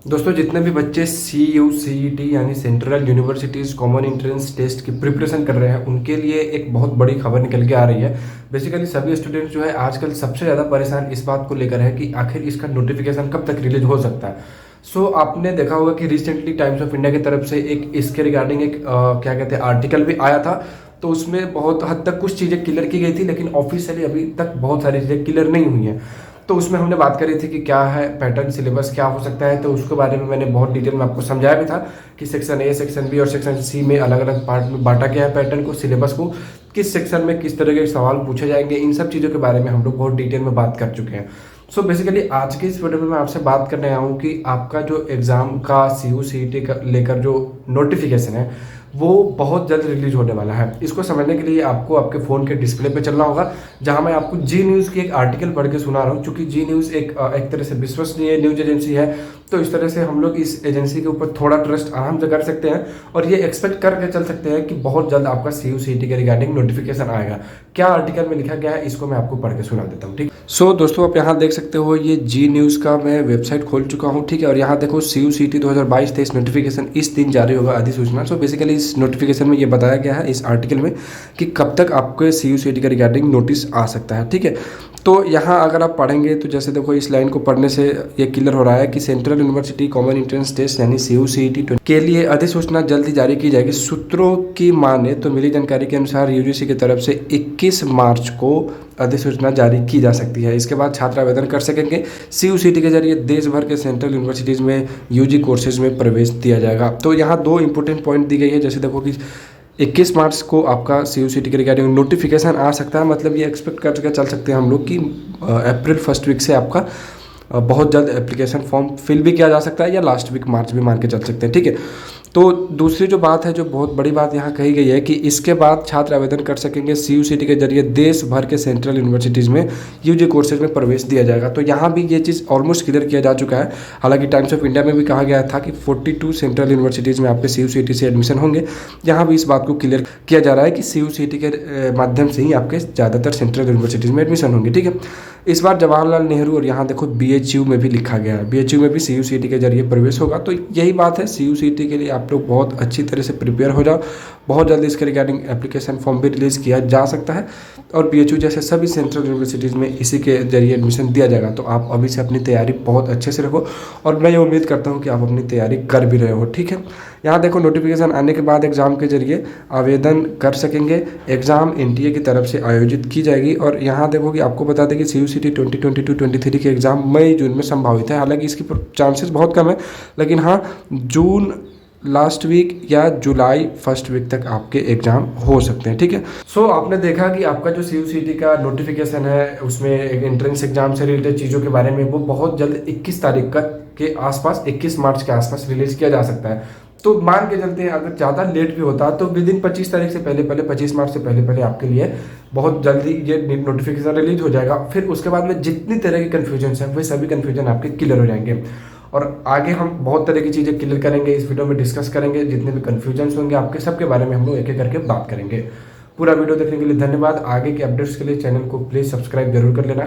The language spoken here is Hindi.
दोस्तों जितने भी बच्चे CUCET यानी central universities common entrance test की प्रिपरेशन कर रहे हैं उनके लिए एक बहुत बड़ी खबर निकल के आ रही है। बेसिकली सभी स्टूडेंट जो है आजकल सबसे ज़्यादा परेशान इस बात को लेकर है कि आखिर इसका नोटिफिकेशन कब तक रिलीज हो सकता है। आपने देखा होगा कि रिसेंटली टाइम्स ऑफ इंडिया की तरफ से एक इसके रिगार्डिंग एक क्या कहते हैं आर्टिकल भी आया था। तो उसमें बहुत हद तक कुछ चीज़ें क्लियर की गई थी, लेकिन ऑफिशियली अभी तक बहुत सारी चीज़ें क्लियर नहीं हुई हैं। तो उसमें हमने बात करी थी कि क्या है पैटर्न, सिलेबस क्या हो सकता है। तो उसके बारे में मैंने बहुत डिटेल में आपको समझाया भी था कि सेक्शन ए, सेक्शन बी और सेक्शन सी में अलग अलग पार्ट में बांटा गया है पैटर्न को, सिलेबस को, किस सेक्शन में किस तरह के सवाल पूछे जाएंगे। इन सब चीज़ों के बारे में हम लोग बहुत डिटेल में बात कर चुके हैं। बेसिकली आज के इस वीडियो में मैं आपसे बात करने आया हूँ कि आपका जो एग्ज़ाम का CUCET का लेकर जो नोटिफिकेशन है वो बहुत जल्द रिलीज होने वाला है। इसको समझने के लिए आपको आपके फ़ोन के डिस्प्ले पे चलना होगा, जहां मैं आपको जी न्यूज़ की एक आर्टिकल पढ़ के सुना रहा हूं। चूंकि जी न्यूज़ एक तरह से विश्वसनीय न्यूज एजेंसी है, तो इस तरह से हम लोग इस एजेंसी के ऊपर थोड़ा ट्रस्ट आराम से कर सकते हैं और ये एक्सपेक्ट करके चल सकते हैं कि बहुत जल्द आपका CUCET के रिगार्डिंग नोटिफिकेशन आएगा। क्या आर्टिकल में लिखा गया है इसको मैं आपको पढ़ के सुना देता हूँ, ठीक। दोस्तों आप यहाँ देख सकते हो, ये जी न्यूज़ का मैं वेबसाइट खोल चुका हूँ, ठीक है। और यहाँ देखो CUCET 2022-23 नोटिफिकेशन इस दिन जारी होगा अधिसूचना। बेसिकली इस नोटिफिकेशन में ये बताया गया है इस आर्टिकल में कि कब तक आपके CUCET के रिगार्डिंग नोटिस आ सकता है, ठीक है। तो यहाँ अगर आप पढ़ेंगे तो जैसे देखो इस लाइन को पढ़ने से ये क्लियर हो रहा है कि central university common entrance test यानी CUCET के लिए अधिसूचना जल्द ही जारी की जाएगी। सूत्रों की माने तो मिली जानकारी के अनुसार UGC की तरफ से 21 मार्च को अधिसूचना जारी की जा सकती है। इसके बाद छात्र आवेदन कर सकेंगे। CUCET के जरिए देश भर के सेंट्रल यूनिवर्सिटीज़ में UG कोर्सेज में प्रवेश दिया जाएगा। तो यहाँ दो इंपॉर्टेंट पॉइंट दी गई है। जैसे देखो कि 21 मार्च को आपका CUCET के रिगार्डिंग नोटिफिकेशन आ सकता है, मतलब ये एक्सपेक्ट करके चल सकते हैं हम लोग कि अप्रैल फर्स्ट वीक से आपका बहुत जल्द एप्लीकेशन फॉर्म फिल भी किया जा सकता है, या लास्ट वीक मार्च भी मान के चल सकते हैं, ठीक है। तो दूसरी जो बात है, जो बहुत बड़ी बात यहाँ कही गई है कि इसके बाद छात्र आवेदन कर सकेंगे CUCET के जरिए देश भर के सेंट्रल यूनिवर्सिटीज़ में UG कोर्सेज में प्रवेश दिया जाएगा। तो यहाँ भी ये चीज़ ऑलमोस्ट क्लियर किया जा चुका है। हालांकि टाइम्स ऑफ इंडिया में भी कहा गया था कि 42 सेंट्रल यूनिवर्सिटीज़ में आपके CUCET से एडमिशन होंगे। यहाँ भी इस बात को क्लियर किया जा रहा है कि CUCET के माध्यम से ही आपके ज़्यादातर सेंट्रल यूनिवर्सिटीज़ में एडमिशन होंगे, ठीक है। इस बार जवाहरलाल नेहरू और यहाँ देखो BHU में भी लिखा गया है, BHU में भी CUCET के जरिए प्रवेश होगा। तो यही बात है, CUCET के लिए आप लोग बहुत अच्छी तरह से प्रिपेयर हो जाओ। बहुत जल्दी इसके रिगार्डिंग एप्लीकेशन फॉर्म भी रिलीज़ किया जा सकता है और BHU जैसे सभी सेंट्रल यूनिवर्सिटीज़ में इसी के जरिए एडमिशन दिया जाएगा। तो आप अभी से अपनी तैयारी बहुत अच्छे से रखो और मैं ये उम्मीद करता हूँ कि आप अपनी तैयारी कर भी रहे हो, ठीक है। यहाँ देखो नोटिफिकेशन आने के बाद एग्ज़ाम के जरिए आवेदन कर सकेंगे। एग्ज़ाम NTA की तरफ से आयोजित की जाएगी। और यहाँ देखो कि आपको बता दें कि CUCET 2022-23 के एग्ज़ाम मई जून में संभावित है। हालांकि इसकी चांसेस बहुत कम है, लेकिन हाँ जून लास्ट वीक या जुलाई फर्स्ट वीक तक आपके एग्जाम हो सकते हैं, ठीक है। आपने देखा कि आपका जो CUCET का नोटिफिकेशन है उसमें एंट्रेंस एग्जाम से रिलेटेड चीज़ों के बारे में वो बहुत जल्द 21 तारीख का के आसपास, 21 मार्च के आसपास रिलीज किया जा सकता है। तो मान के चलते हैं अगर ज़्यादा लेट भी होता तो विद इन 25 तारीख से पहले पहले, 25 मार्च से पहले पहले आपके लिए बहुत जल्दी ये नोटिफिकेशन रिलीज हो जाएगा। फिर उसके बाद में जितनी तरह की कन्फ्यूजन है वे सभी कन्फ्यूजन आपके क्लियर हो जाएंगे और आगे हम बहुत तरह की चीज़ें क्लियर करेंगे, इस वीडियो में डिस्कस करेंगे। जितने भी कन्फ्यूजन्स होंगे आपके सबके बारे में हम लोग एक एक करके बात करेंगे। पूरा वीडियो देखने के लिए धन्यवाद। आगे के अपडेट्स के लिए चैनल को प्लीज़ सब्सक्राइब जरूर कर लेना।